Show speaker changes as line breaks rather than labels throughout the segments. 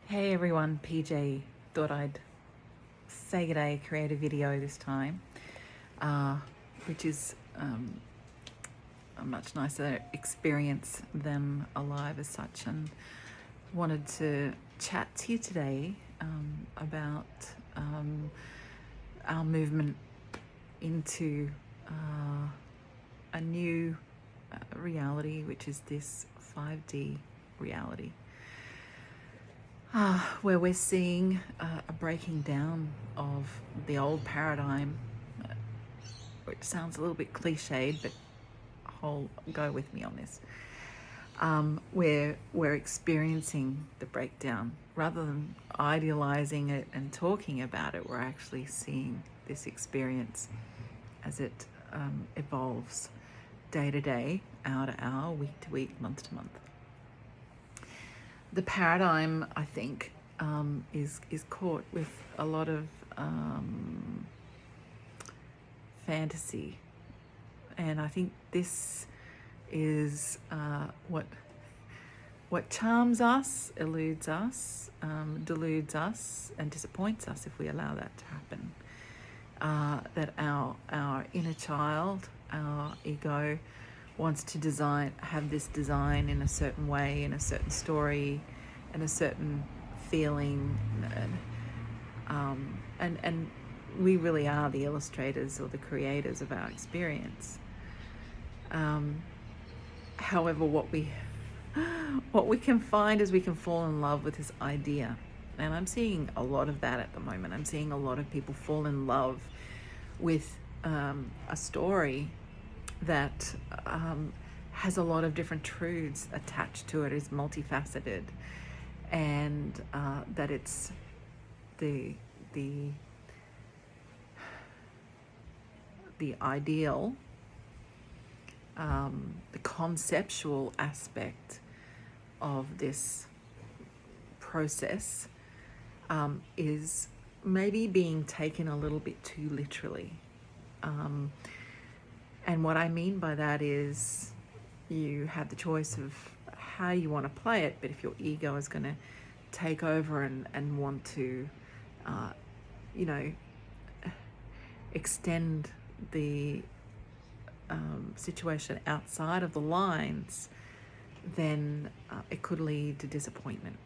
Hey everyone, PJ. Thought I'd say g'day, create a video this time, which is a much nicer experience than a live as such, and wanted to chat to you today about our movement into a new reality, which is this 5D reality. Where we're seeing a breaking down of the old paradigm, which sounds a little bit cliched, but go with me on this. Where we're experiencing the breakdown rather than idealizing it and talking about it. We're actually seeing this experience as it evolves day to day, hour to hour, week to week, month to month. The paradigm, I think, is caught with a lot of fantasy, and I think this is what charms us, eludes us, deludes us, and disappoints us if we allow that to happen. That our inner child, our ego, wants to have this design in a certain way, in a certain story, and a certain feeling, and we really are the illustrators or the creators of our experience. However, what we can find is we can fall in love with this idea, and I'm seeing a lot of that at the moment. I'm seeing a lot of people fall in love with a story that has a lot of different truths attached to it, is multifaceted, and that it's the ideal, the conceptual aspect of this process is maybe being taken a little bit too literally. And what I mean by that is you have the choice of how you want to play it, but if your ego is going to take over and want to, extend the situation outside of the lines, then it could lead to disappointment.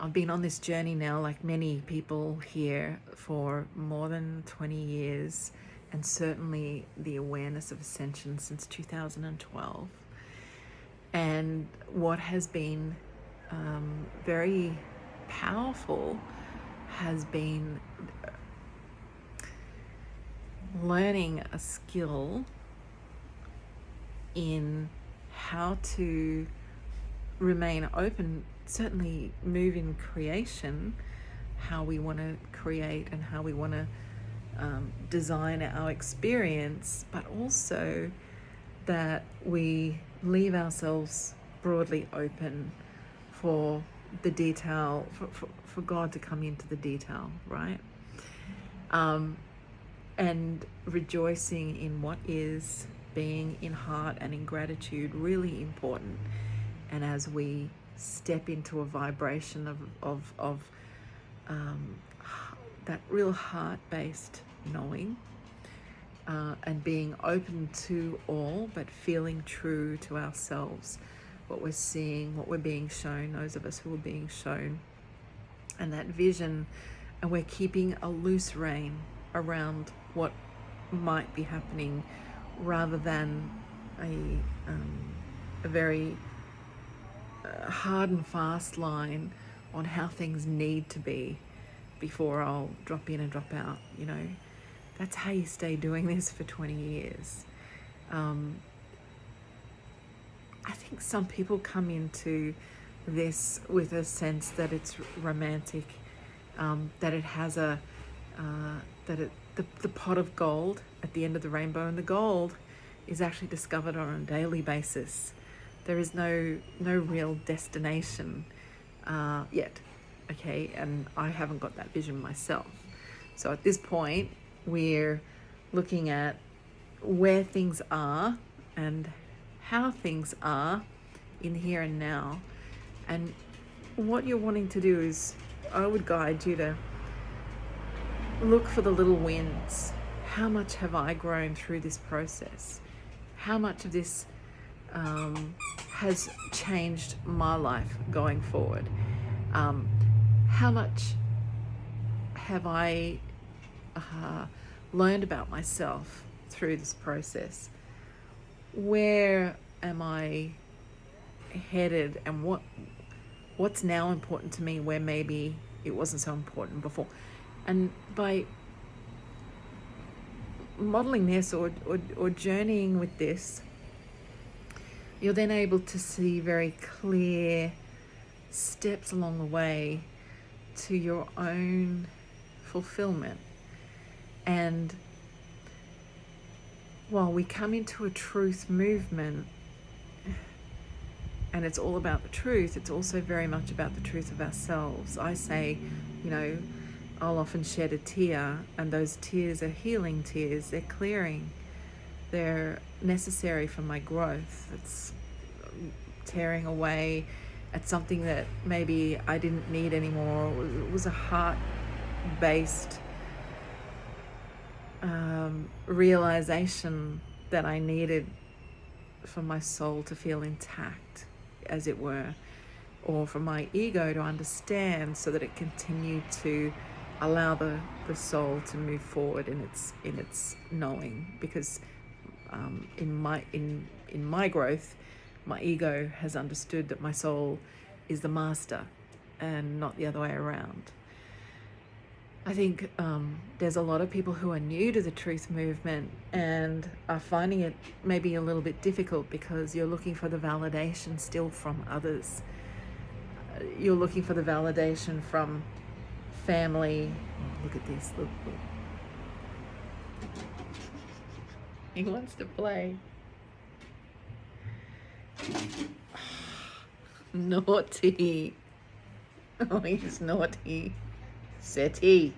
I've been on this journey now, like many people here, for more than 20 years, and certainly the awareness of ascension since 2012. And what has been very powerful has been learning a skill in how to remain open, certainly move in creation, how we want to create and how we want to design our experience, but also that we leave ourselves broadly open for the detail, for God to come into the detail, right? And rejoicing in what is, being in heart and in gratitude, really important. And as we step into a vibration of that real heart-based knowing, and being open to all, but feeling true to ourselves, what we're seeing, what we're being shown, those of us who are being shown, and that vision, and we're keeping a loose rein around what might be happening, rather than a very hard and fast line on how things need to be before I'll drop in and drop out. That's how you stay doing this for 20 years. I think some people come into this with a sense that it's romantic, that it has the pot of gold at the end of the rainbow, and the gold is actually discovered on a daily basis. There is no real destination yet, okay? And I haven't got that vision myself. So at this point, we're looking at where things are and how things are in here and now, and what you're wanting to do is, I would guide you to look for the little wins. How much have I grown through this process? How much of this has changed my life going forward? How much have I learned about myself through this process? Where am I headed, and what's now important to me where maybe it wasn't so important before? And by modeling this or journeying with this, you're then able to see very clear steps along the way to your own fulfillment. And while we come into a truth movement, and it's all about the truth, it's also very much about the truth of ourselves. I say, I'll often shed a tear, and those tears are healing tears. They're clearing. They're necessary for my growth. It's tearing away at something that maybe I didn't need anymore. It was a heart-based realization that I needed for my soul to feel intact, as it were, or for my ego to understand, so that it continued to allow the soul to move forward in its knowing. Because in my growth, my ego has understood that my soul is the master and not the other way around. I think there's a lot of people who are new to the truth movement and are finding it maybe a little bit difficult because you're looking for the validation still from others. You're looking for the validation from family. Oh, look at this. Look. He wants to play. Naughty. Oh, he's naughty. SETI.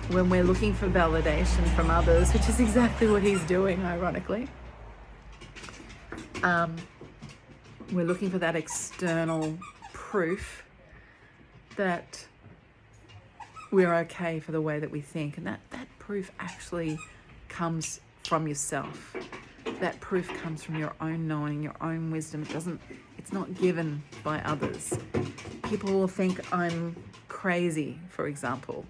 When we're looking for validation from others, which is exactly what he's doing, ironically, we're looking for that external proof that we're okay for the way that we think. And that proof actually comes from yourself. That proof comes from your own knowing, your own wisdom. It's not given by others. People will think I'm crazy, for example.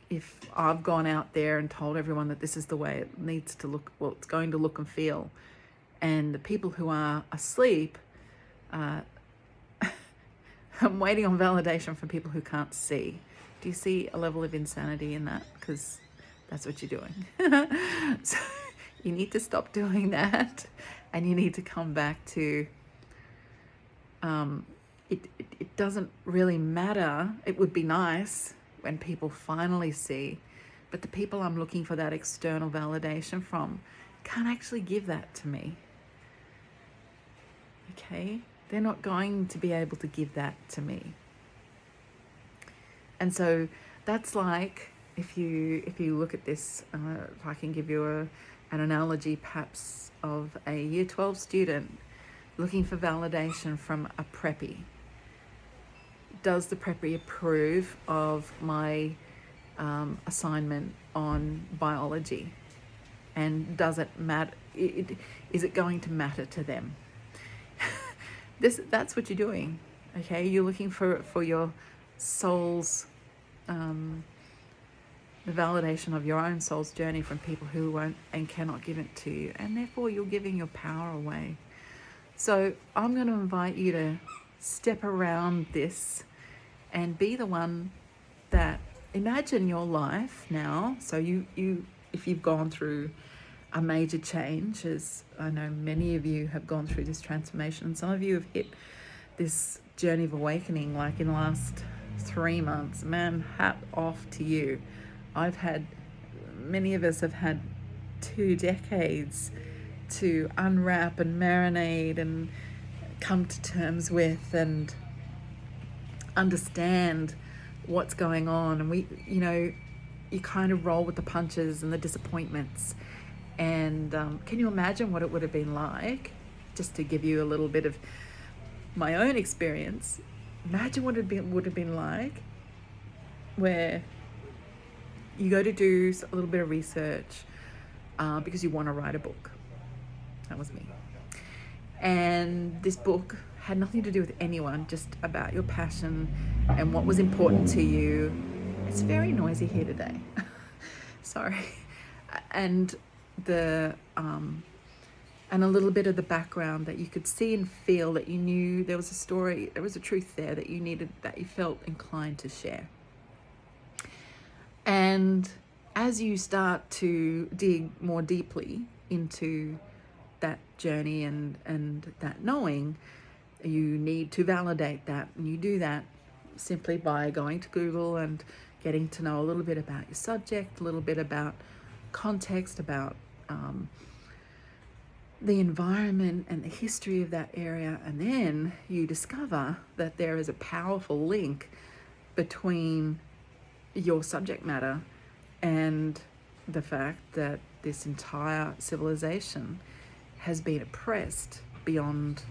If I've gone out there and told everyone that this is the way it needs to look, well, it's going to look and feel, and the people who are asleep, I'm waiting on validation from people who can't see. Do you see a level of insanity in that? Because that's what you're doing. So you need to stop doing that, and you need to come back to it doesn't really matter. It would be nice when people finally see, but the people I'm looking for that external validation from can't actually give that to me. Okay? They're not going to be able to give that to me. And so that's like, if you look at this, if I can give you an analogy perhaps of a year 12 student looking for validation from a preppy. Does the preppy approve of my assignment on biology? And does it matter? Is it going to matter to them? That's what you're doing, okay? You're looking for your soul's, the validation of your own soul's journey from people who won't and cannot give it to you. And therefore, you're giving your power away. So I'm going to invite you to step around this and be the one that, imagine your life now. So you if you've gone through a major change, as I know many of you have gone through this transformation, and some of you have hit this journey of awakening like in the last 3 months, man, hat off to you. Many of us have had 2 decades to unwrap and marinate and come to terms with and understand what's going on. And you kind of roll with the punches and the disappointments. And can you imagine what it would have been like just to give you a little bit of my own experience, imagine what it would have been like where you go to do a little bit of research because you want to write a book. That was me. And this book had nothing to do with anyone, just about your passion and what was important to you. It's very noisy here today. Sorry. And and a little bit of the background that you could see and feel, that you knew there was a story, there was a truth there that you needed, that you felt inclined to share. And as you start to dig more deeply into that journey and that knowing, you need to validate that. And you do that simply by going to Google and getting to know a little bit about your subject, a little bit about context, about the environment and the history of that area. And then you discover that there is a powerful link between your subject matter and the fact that this entire civilization has been oppressed beyond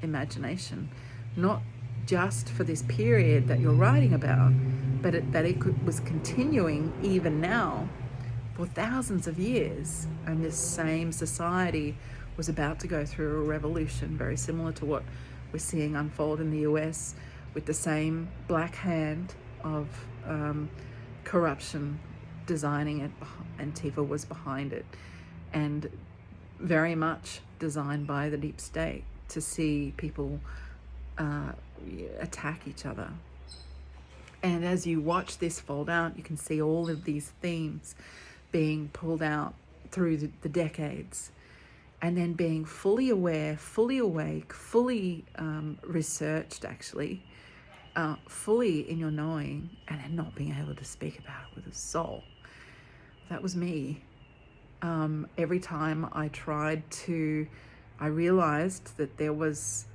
imagination, not just for this period that you're writing about, but was continuing even now for thousands of years. And this same society was about to go through a revolution very similar to what we're seeing unfold in the US, with the same black hand of corruption designing it. Antifa was behind it, and very much designed by the deep state to see people attack each other. And as you watch this fold out, you can see all of these themes being pulled out through the decades, and then being fully aware, fully awake, fully researched, actually, fully in your knowing, and then not being able to speak about it with a soul. That was me. Every time I I realized that there was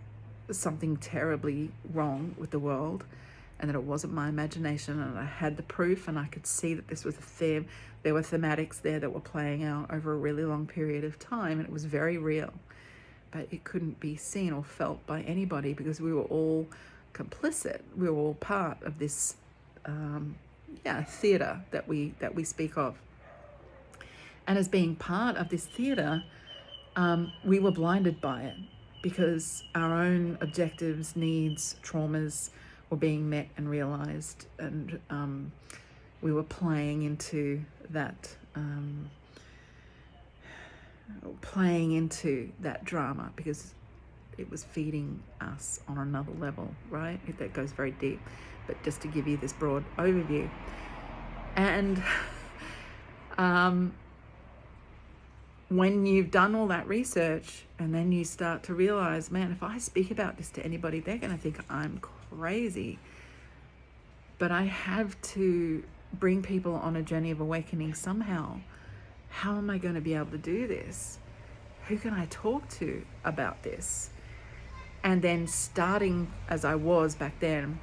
something terribly wrong with the world, and that it wasn't my imagination, and I had the proof, and I could see that this was a theme. There were thematics there that were playing out over a really long period of time, and it was very real, but it couldn't be seen or felt by anybody because we were all complicit. We were all part of this theater that we speak of. And as being part of this theater, we were blinded by it because our own objectives, needs, traumas were being met and realized, and we were playing into that drama because it was feeding us on another level, right? That goes very deep, but just to give you this broad overview. And when you've done all that research, and then you start to realize, man, if I speak about this to anybody, they're going to think I'm crazy. But I have to bring people on a journey of awakening somehow. How am I going to be able to do this? Who can I talk to about this? And then starting, as I was back then,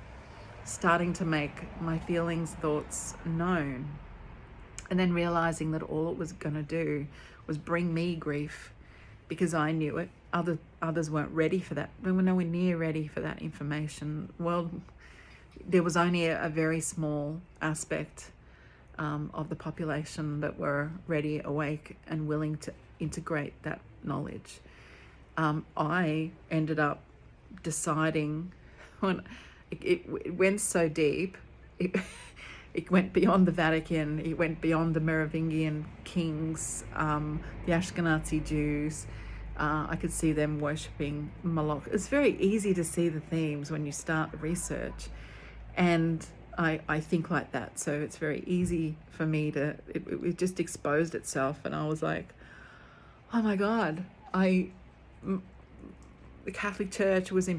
starting to make my feelings, thoughts known, and then realizing that all it was going to do was bring me grief because I knew it. Others weren't ready for that. They were nowhere near ready for that information. Well, there was only a very small aspect of the population that were ready, awake, and willing to integrate that knowledge. I ended up deciding, when it went so deep, it went beyond the Vatican, it went beyond the Merovingian kings, the Ashkenazi Jews. I could see them worshipping Moloch. It's very easy to see the themes when you start the research. And I think like that. So it's very easy for me it just exposed itself. And I was like, oh my God, the Catholic Church was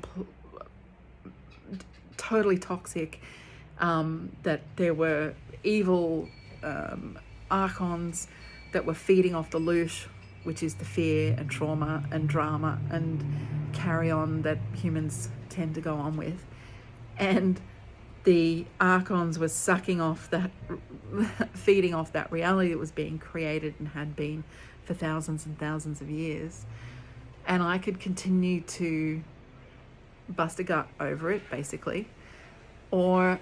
totally toxic. That there were evil archons that were feeding off the louche, which is the fear and trauma and drama and carry on that humans tend to go on with. And the archons were sucking off that, feeding off that reality that was being created and had been for thousands and thousands of years. And I could continue to bust a gut over it, basically, or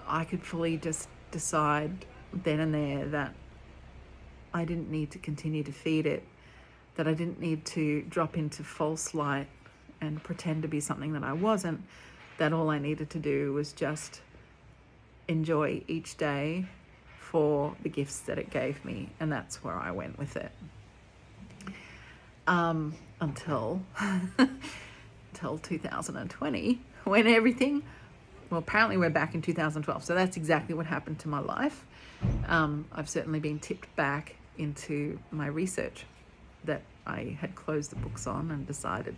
I could fully just decide then and there that I didn't need to continue to feed it, that I didn't need to drop into false light and pretend to be something that I wasn't, that all I needed to do was just enjoy each day for the gifts that it gave me. And that's where I went with it. Until 2020, when everything, well, apparently we're back in 2012. So that's exactly what happened to my life. I've certainly been tipped back into my research that I had closed the books on and decided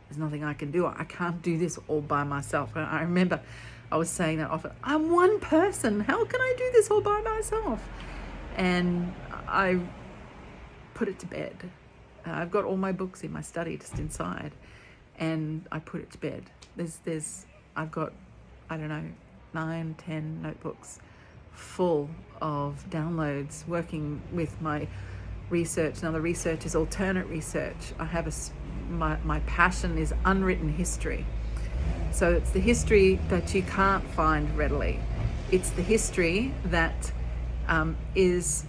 there's nothing I can do. I can't do this all by myself. I remember I was saying that often, I'm one person. How can I do this all by myself? And I put it to bed. I've got all my books in my study just inside, and I put it to bed. I've got, I don't know, 9, 10 notebooks full of downloads working with my research. Now the research is alternate research. I have my passion is unwritten history. So it's the history that you can't find readily. It's the history that is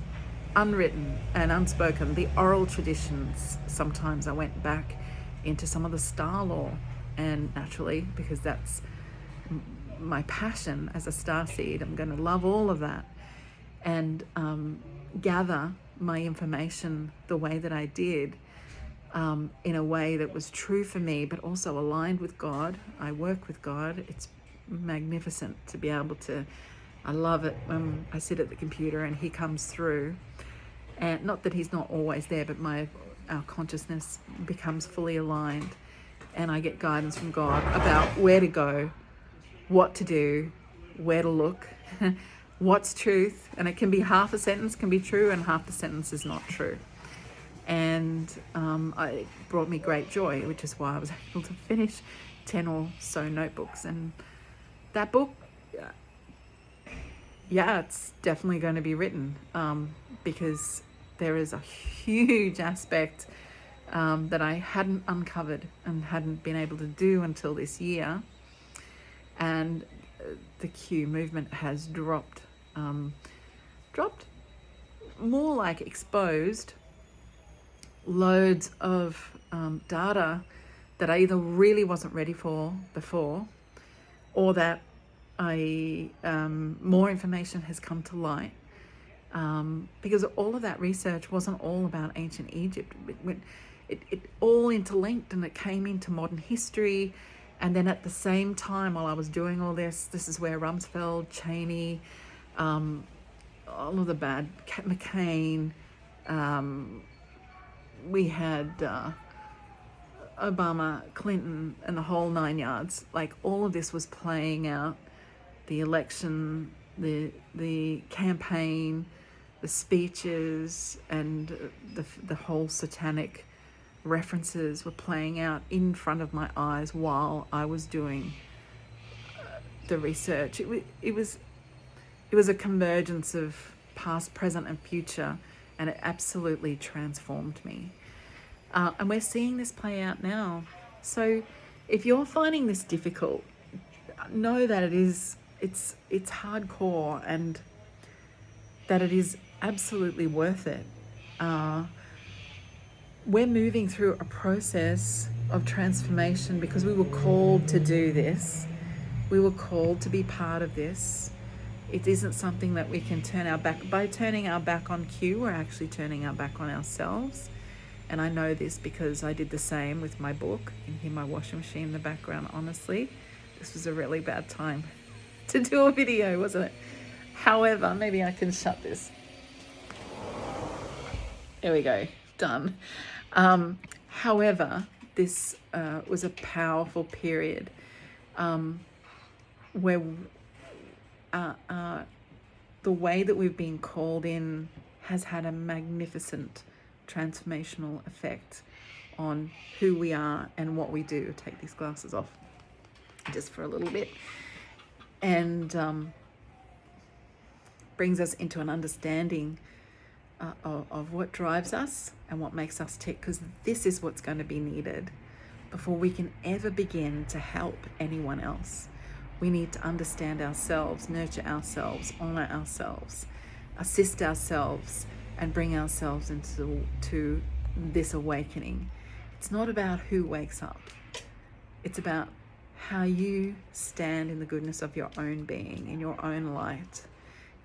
unwritten and unspoken, the oral traditions. Sometimes I went back into some of the star lore, and naturally, because that's my passion as a starseed, I'm going to love all of that and gather my information the way that I did, in a way that was true for me, but also aligned with God. I work with God. It's magnificent to be able to, I love it when I sit at the computer and he comes through. And not that he's not always there, but our consciousness becomes fully aligned, and I get guidance from God about where to go, what to do, where to look, what's truth. And it can be half a sentence can be true and half the sentence is not true. And it brought me great joy, which is why I was able to finish 10 or so notebooks. And that book, yeah, it's definitely going to be written, because there is a huge aspect that I hadn't uncovered and hadn't been able to do until this year. And the Q movement has dropped more like exposed loads of data that I either really wasn't ready for before, or that more information has come to light, because all of that research wasn't all about ancient Egypt. It all interlinked, and it came into modern history. And then at the same time, while I was doing all this is where Rumsfeld, Cheney, all of the bad, McCain, we had Obama, Clinton, and the whole 9 yards. Like, all of this was playing out. The election, the campaign, the speeches, and the whole satanic references were playing out in front of my eyes while I was doing the research. It was a convergence of past, present, and future, and it absolutely transformed me. And we're seeing this play out now. So if you're finding this difficult, know that it's hardcore, and that it is absolutely worth it. We're moving through a process of transformation because we were called to do this. We were called to be part of this. It isn't something that we can turn our back. By turning our back on Q, we're actually turning our back on ourselves. And I know this because I did the same with my book. You can hear my washing machine in the background. Honestly, this was a really bad time to do a video, wasn't it? However, maybe I can shut this. There we go, done. However, this was a powerful period where the way that we've been called in has had a magnificent transformational effect on who we are and what we do. Take these glasses off just for a little bit. And brings us into an understanding of what drives us and what makes us tick, because this is what's going to be needed before we can ever begin to help anyone else. We need to understand ourselves, nurture ourselves, honor ourselves, assist ourselves, and bring ourselves into this awakening. It's not about who wakes up. It's about how you stand in the goodness of your own being, in your own light,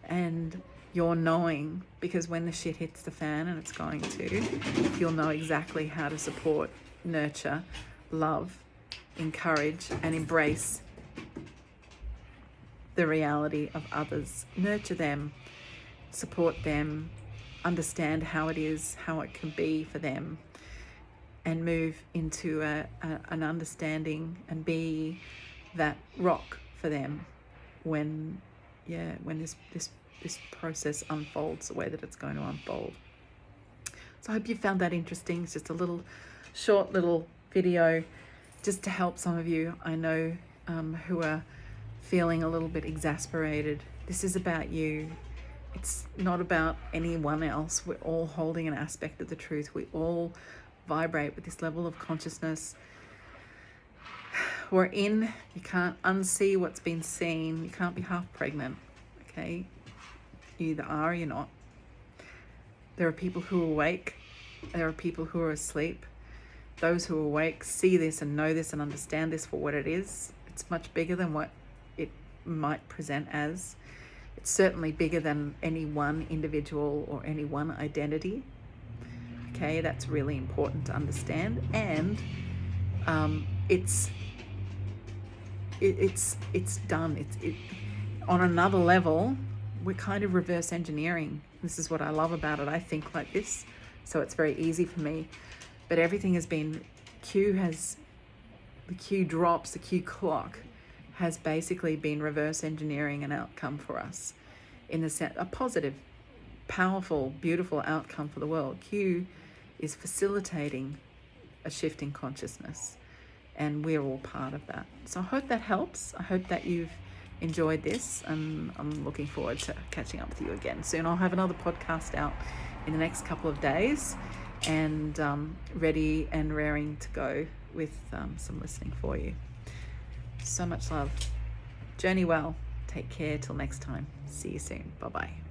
and your knowing, because when the shit hits the fan, and it's going to, you'll know exactly how to support, nurture, love, encourage, and embrace the reality of others. Nurture them, support them, understand how it is, how it can be for them, and move into an understanding and be that rock for them when this process unfolds the way that it's going to unfold. So I hope you found that interesting. It's just a short little video just to help some of you I know who are feeling a little bit exasperated. This is about you. It's not about anyone else. We're all holding an aspect of the truth. We all vibrate with this level of consciousness. You can't unsee what's been seen. You can't be half pregnant, okay? You either are or you're not. There are people who are awake. There are people who are asleep. Those who are awake see this and know this and understand this for what it is. It's much bigger than what it might present as. It's certainly bigger than any one individual or any one identity. Okay, that's really important to understand. And it's done. On another level, we're kind of reverse engineering. This is what I love about it. I think like this, so it's very easy for me. But everything has been, the cue drops, the cue clock has basically been reverse engineering an outcome for us, in the sense, a positive, powerful, beautiful outcome for the world. Q is facilitating a shift in consciousness, and we're all part of that. So I hope that helps. I hope that you've enjoyed this, and I'm looking forward to catching up with you again soon. I'll have another podcast out in the next couple of days, and ready and raring to go with some listening for you. So much love. Journey well. Take care till next time. See you soon. Bye-bye.